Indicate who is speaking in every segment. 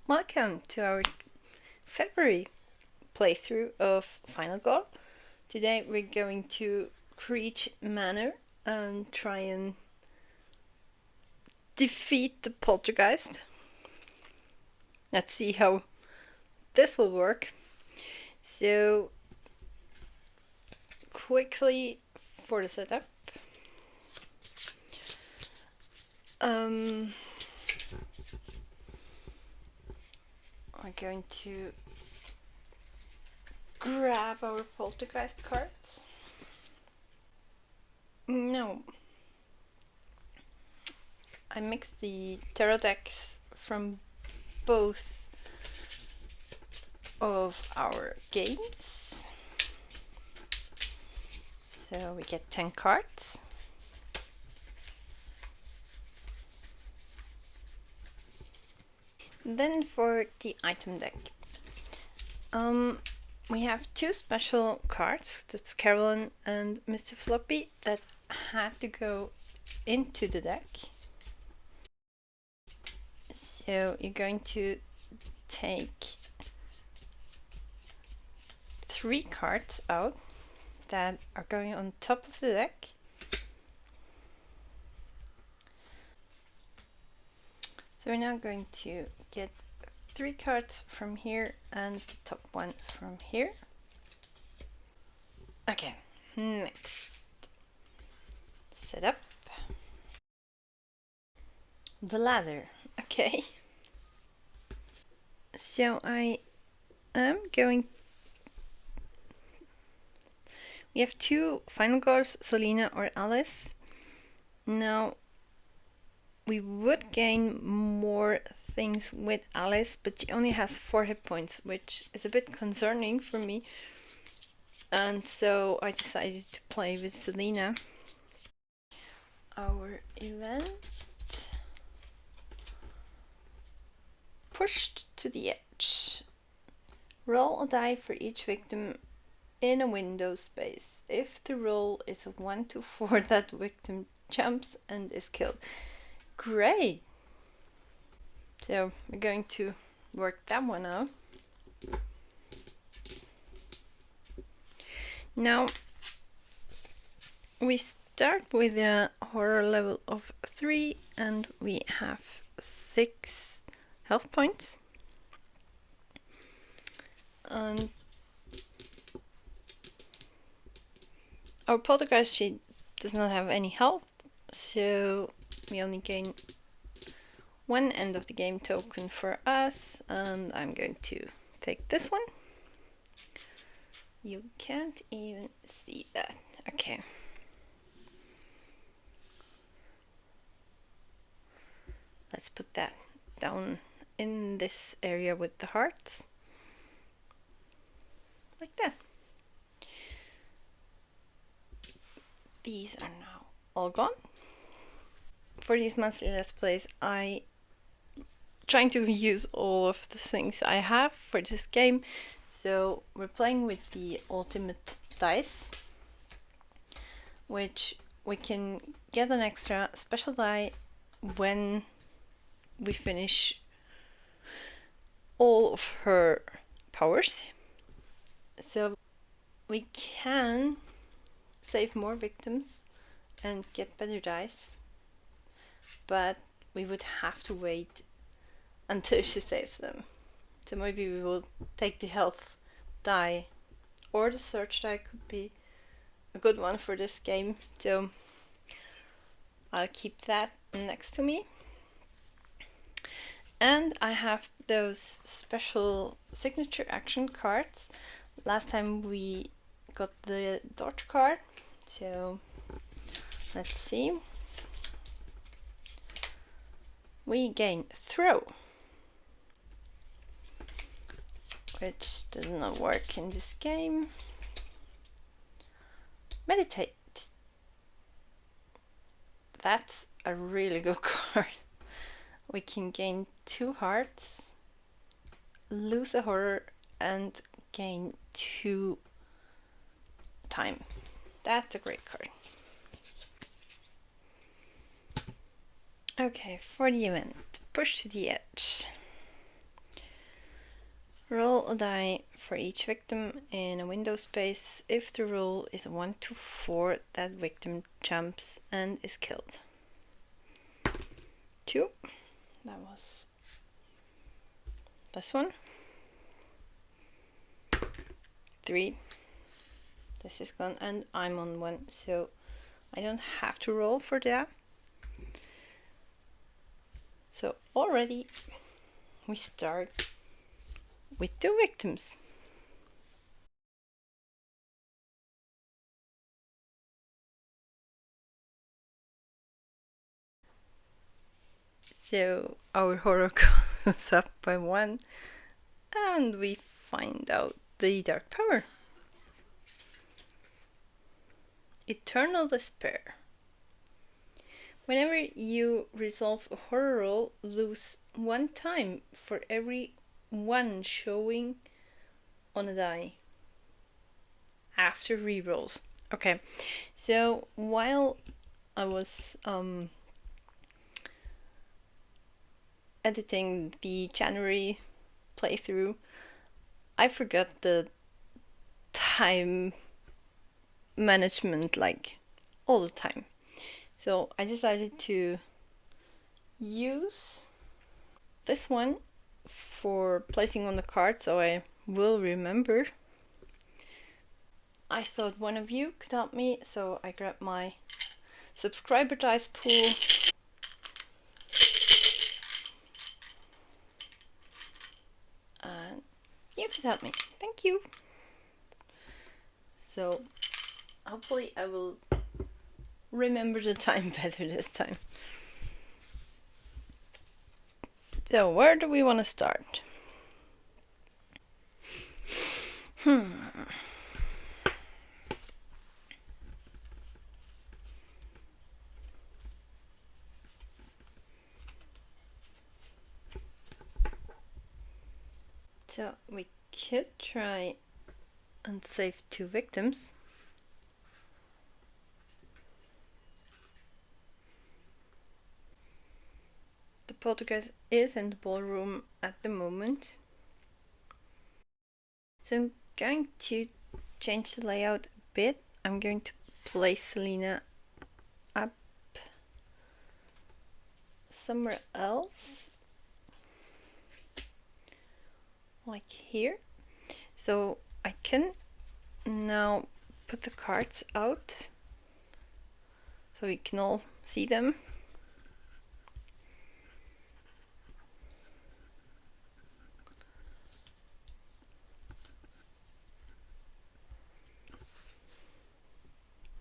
Speaker 1: Welcome to our February playthrough of Final Goal. Today we're going to Creech Manor and try and defeat the Poltergeist. Let's see how this will work. So, quickly for the setup. We're going to grab our Poltergeist cards. No. I mixed the tarot decks from both of our games. So we get 10 cards. Then for the item deck. We have two special cards, that's Carolyn and Mr. Floppy, that had to go into the deck. So you're going to take 3 cards out that are going on top of the deck. So we're now going to get 3 cards from here and the top one from here. Okay, next. Setup. The ladder. Okay. So I am going... We have 2 final girls, Selina or Alice. Now, we would gain more things with Alice, but she only has 4 hit points, which is a bit concerning for me. And so I decided to play with Selina. Our event. Pushed to the edge. Roll a die for each victim in a window space. If the roll is a 1 to 4, that victim jumps and is killed. Great! So we're going to work that one out. Now we start with a horror level of 3 and we have 6 health points. And our poltergeist, she does not have any health, so we only gain 1 end of the game token for us, and I'm going to take this one. You can't even see that. Okay. Let's put that down in this area with the hearts. Like that. These are now all gone. For these monthly Let's Plays, I trying to use all of the things I have for this game. So we're playing with the ultimate dice, which we can get an extra special die when we finish all of her powers. So we can save more victims and get better dice, but we would have to wait until she saves them. So maybe we will take the health die, or the search die could be a good one for this game. So I'll keep that next to me. And I have those special signature action cards. Last time we got the dodge card, so let's see. We gain throw, which does not work in this game. Meditate. That's a really good card. We can gain 2 hearts, lose a horror, and gain 2 time. That's a great card. Okay, for the event, push to the edge. Roll a die for each victim in a window space. If the roll is 1 to 4, that victim jumps and is killed. 2. That was this one. 3. This is gone, and I'm on 1, so I don't have to roll for that. So already we start with the victims. So our horror goes up by 1, and we find out the dark power. Eternal despair. Whenever you resolve a horror roll, lose 1 time for every 1 showing on a die after rerolls. Okay, so while I was editing the January playthrough, I forgot the time management like all the time. So I decided to use this one for placing on the card so I will remember. I thought one of you could help me, so I grabbed my subscriber dice pool. And you could help me. Thank you. So hopefully I will remember the time better this time. So where do we want to start? So we could try and save 2 victims. The poltergeist is in the ballroom at the moment. So I'm going to change the layout a bit. I'm going to place Selina up somewhere else, like here. So I can now put the cards out so we can all see them.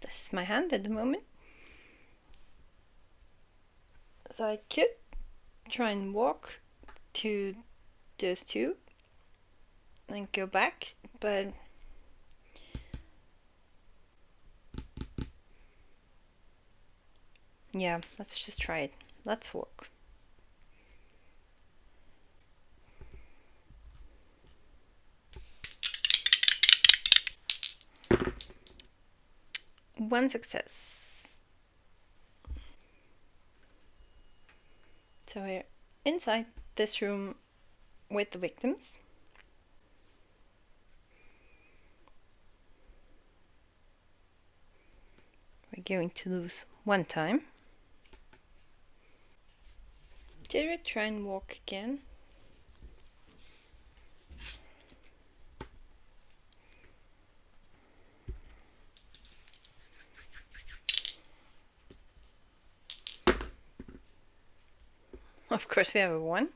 Speaker 1: This is my hand at the moment. So I could try and walk to those 2 and go back, but yeah, let's just try it. Let's walk. One success. So we're inside this room with the victims. We're going to lose 1 time. Did we try and walk again? Of course we have a 1.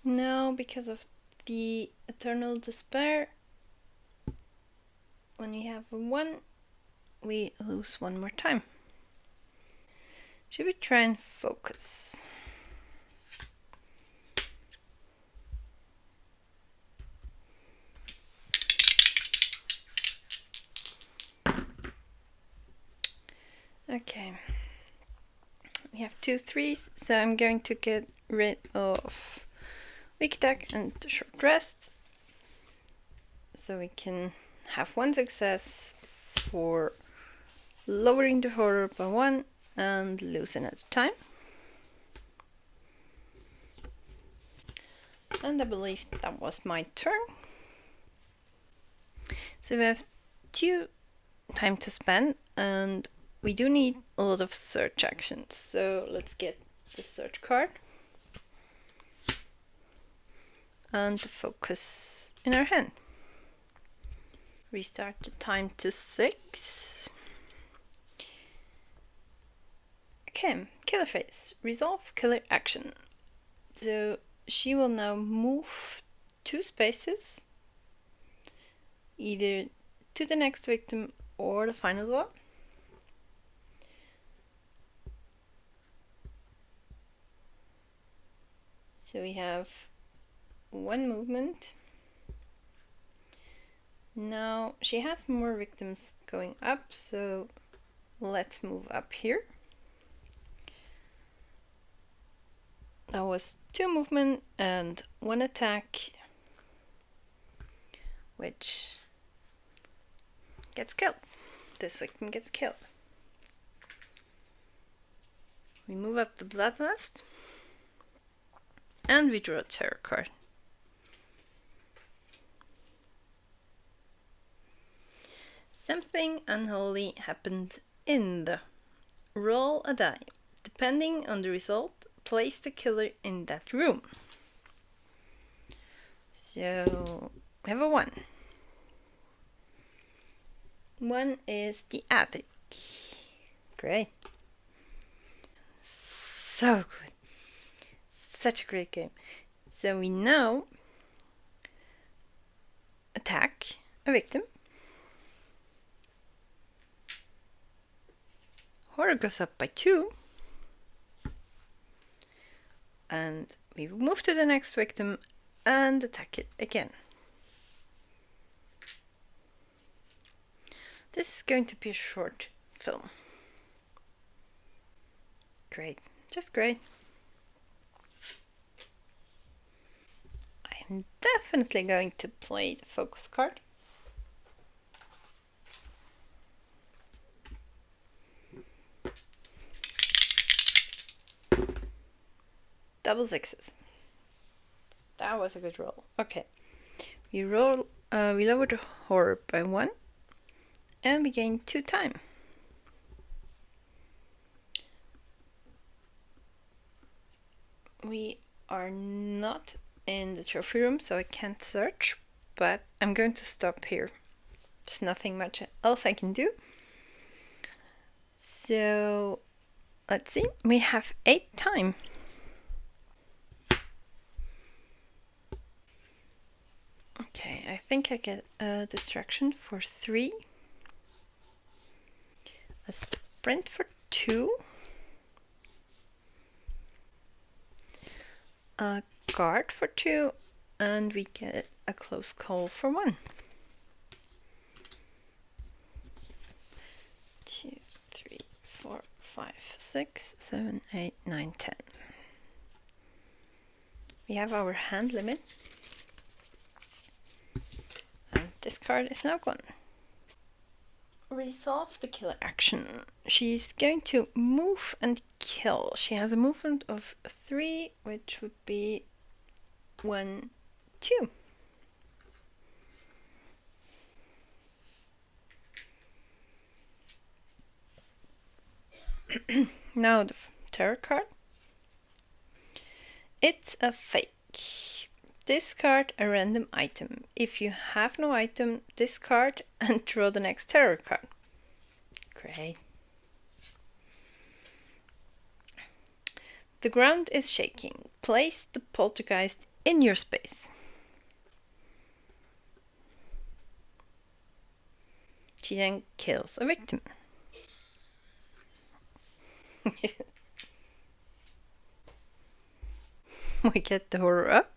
Speaker 1: Now, because of the eternal despair, when we have a 1, we lose 1 more time. Should we try and focus? Okay. We have 2 3s, so I'm going to get rid of weak attack and short rest. So we can have 1 success for lowering the horror by 1 and losing at a time. And I believe that was my turn. So we have 2 time to spend, and we do need a lot of search actions. So let's get the search card and the focus in our hand. Restart the time to 6. Okay, killer phase. Resolve killer action. So she will now move 2 spaces, either to the next victim or the final one. So we have 1 movement. Now she has more victims going up, so let's move up here. That was 2 movement and 1 attack, which gets killed. This victim gets killed. We move up the bloodlust and we draw a tarot card. Something unholy happened in the roll a die. Depending on the result, place the killer in that room. So we have a 1. 1 is the attic. Great. So good. Such a great game. So we now attack a victim. Horror goes up by 2. And we move to the next victim and attack it again. This is going to be a short film. Great, just great. I'm definitely going to play the focus card. Double 6s. That was a good roll. Okay, we roll. We lower the horror by 1, and we gain 2 time. We are not in the trophy room, so I can't search, but I'm going to stop here. There's nothing much else I can do. So let's see. We have 8 time. Okay, I think I get a distraction for 3, a sprint for 2, a guard for 2, and we get a close call for 1. 2, 3, 4, 5, 6, 7, 8, 9, 10. We have our hand limit. And this card is now gone. Resolve the killer action. She's going to move and kill. She has a movement of 3, which would be 1, 2. Now the tarot card. It's a fake. Discard a random item. If you have no item, discard and draw the next tarot card. Great. The ground is shaking. Place the poltergeist in your space. She then kills a victim. We get the horror up.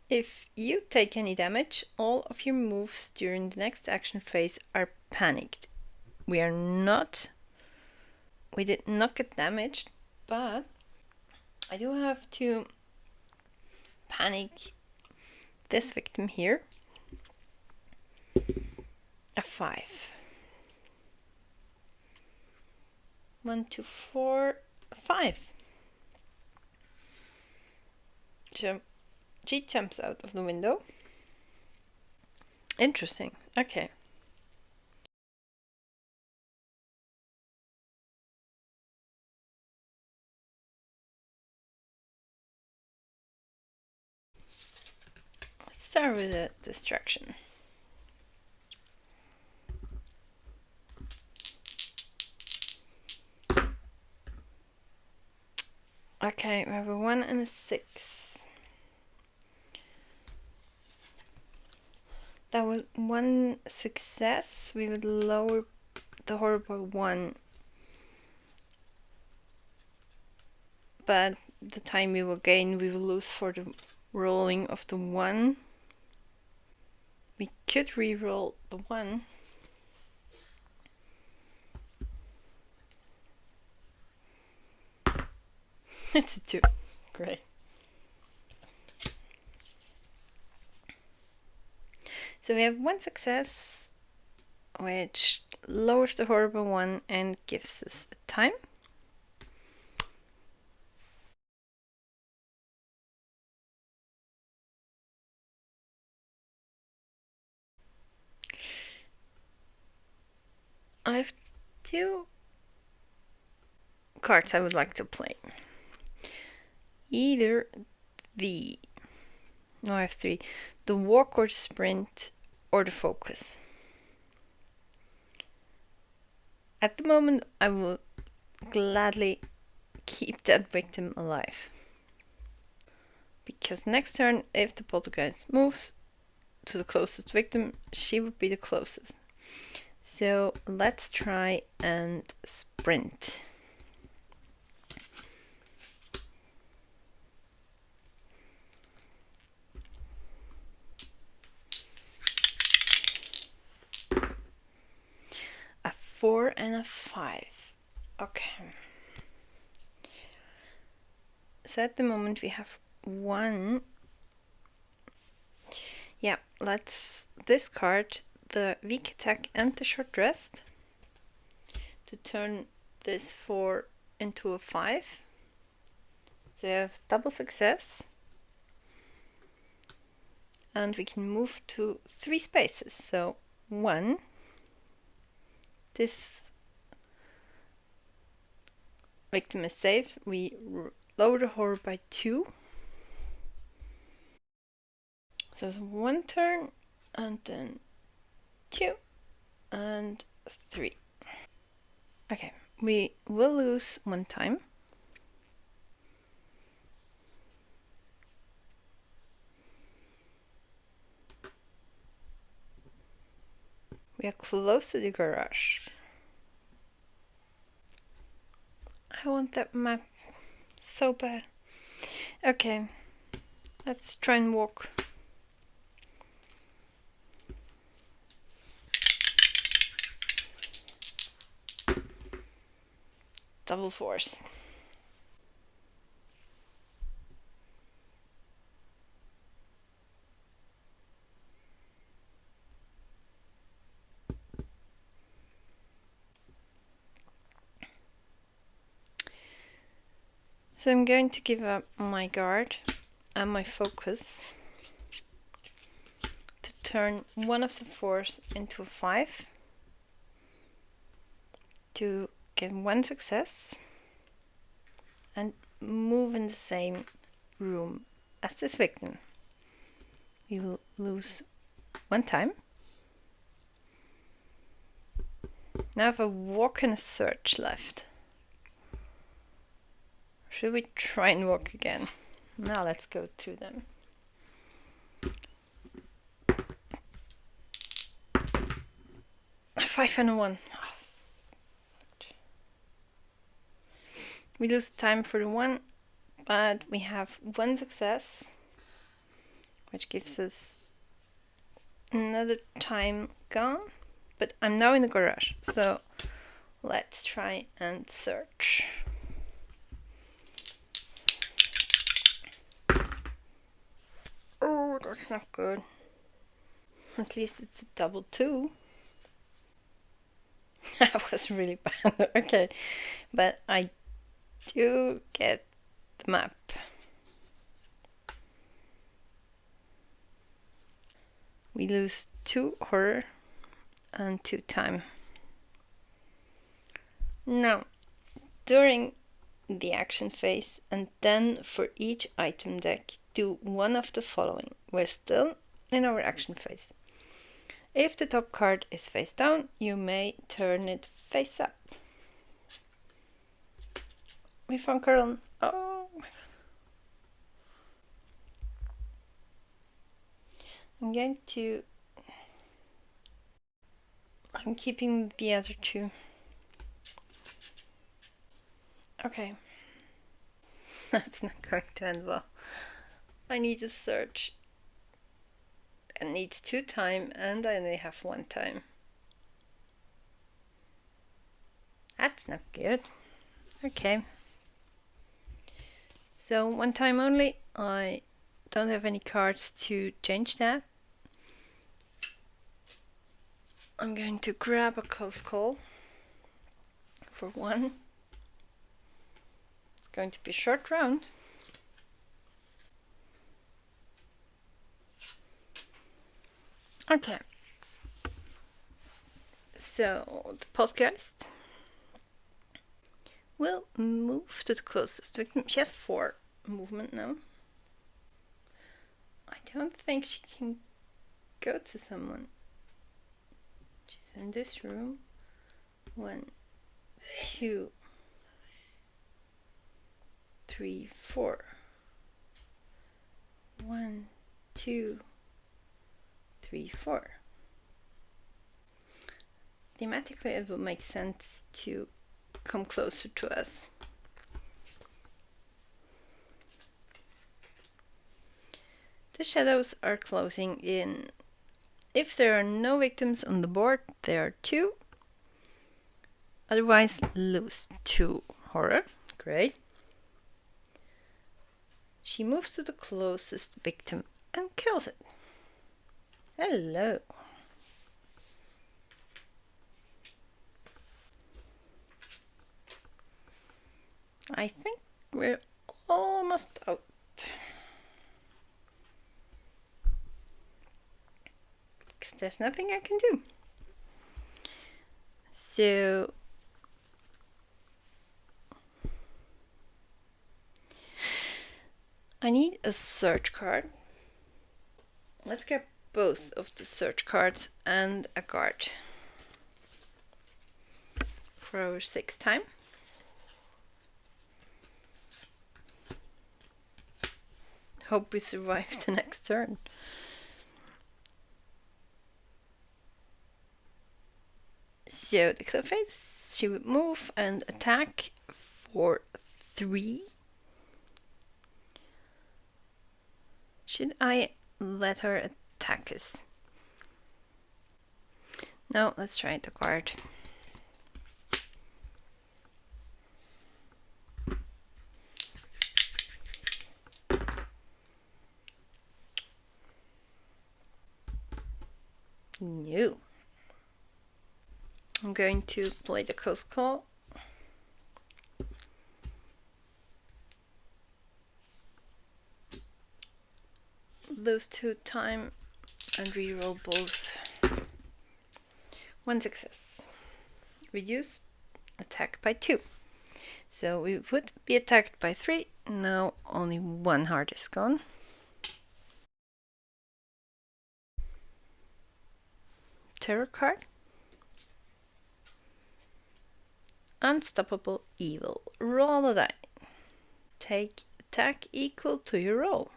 Speaker 1: If you take any damage, all of your moves during the next action phase are panicked. We did not get damaged, but I do have to panic this victim here. A 5. 1, 2, 4, 5. She jumps out of the window. Interesting. Okay. Let's start with a distraction. Okay, we have a 1 and a 6. That was 1 success. We would lower the horror by 1. But the time we will gain, we will lose for the rolling of the 1. We could re-roll the 1. It's a 2. Great. So we have 1 success, which lowers the horror by 1 and gives us a time. I have 2 cards I would like to play. Either the... No, I have 3. The walk or the sprint or the focus. At the moment, I will gladly keep that victim alive. Because next turn, if the poltergeist moves to the closest victim, she would be the closest. So let's try and sprint. A 4 and a 5. Okay. So at the moment we have 1. Yeah, let's discard the weak attack and the short rest to turn this 4 into a 5. So you have double success. And we can move to 3 spaces. So 1. This victim is safe. We lower the horror by 2. So it's 1 turn, and then 2, and 3. Okay, we will lose 1 time. We are close to the garage. I want that map so bad. Okay, let's try and walk. Double force. So I'm going to give up my guard and my focus to turn one of the 4s into a 5 to get 1 success and move in the same room as this victim. We will lose 1 time. Now I have a walk and a search left. Should we try and walk again? Now let's go through them. A 5 and a 1. We lose time for the 1, but we have 1 success, which gives us another time gone. But I'm now in the garage, so let's try and search. it's not good. At least it's a double 2. That was really bad. Okay, but I do get the map. We lose 2 horror and 2 time. Now, during the action phase, and then for each item deck, do one of the following. We're still in our action phase. If the top card is face down, you may turn it face up. We found Carol. Oh my god. I'm keeping the other 2. Okay. That's not going to end well. I need to search. It needs 2 time and I only have 1 time. That's not good. Okay. So 1 time only. I don't have any cards to change that. I'm going to grab a close call for 1. It's going to be a short round. Okay. So the Poltergeist will move to the closest victim. She has 4 movement now. I don't think she can go to someone. She's in this room. 1, 2, 3, 4. 1, 2, 3, 4. Thematically, it would make sense to come closer to us. The shadows are closing in. If there are no victims on the board, there are 2. Otherwise, lose 2 horror. Great. She moves to the closest victim and kills it. Hello. I think we're almost out. Because there's nothing I can do. So I need a search card. Let's grab both of the search cards and a guard for our 6th time. Hope we survive the next turn. So the cliff face, she would move and attack for 3. Should I let her attack us? No, let's try the guard. No. I'm going to play the close call. Lose 2 time and reroll both. 1 success. Reduce attack by 2. So we would be attacked by 3. Now only 1 heart is gone. Terror card. Unstoppable evil. Roll a die. Take attack equal to your roll.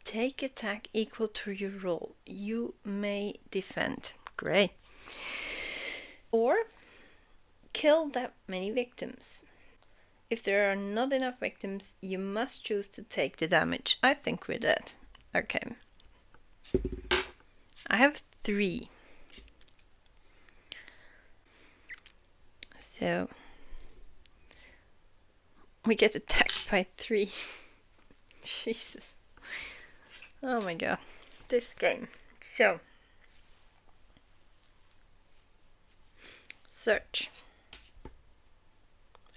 Speaker 1: Take attack equal to your roll. You may defend. Great. Or kill that many victims. If there are not enough victims, you must choose to take the damage. I think we're dead. Okay. I have 3. So we get attacked by 3. Jesus. Oh my god, this game. So, search.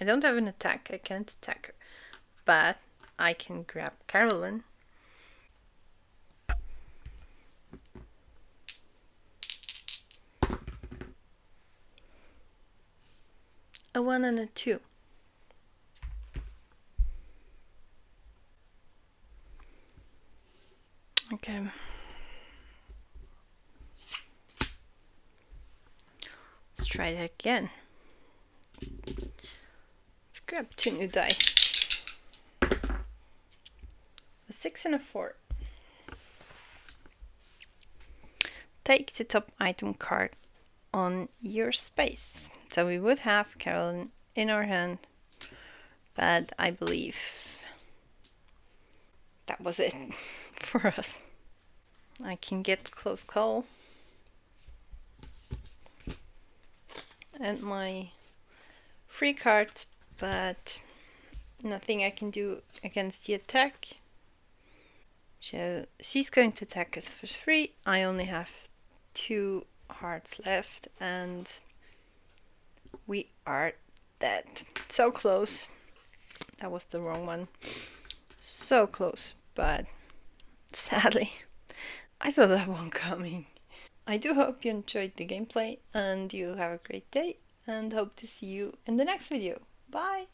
Speaker 1: I don't have an attack, I can't attack her. But I can grab Carolyn. A 1 and a 2. Okay. Let's try that again. Let's grab 2 new dice. A 6 and a 4. Take the top item card on your space. So we would have Carolyn in our hand, but I believe that was it for us. I can get close call. And my free cards, but nothing I can do against the attack. So she's going to attack us for free. I only have 2 hearts left and we are dead. So close. That was the wrong one. So close, but sadly, I saw that one coming. I do hope you enjoyed the gameplay and you have a great day and hope to see you in the next video. Bye!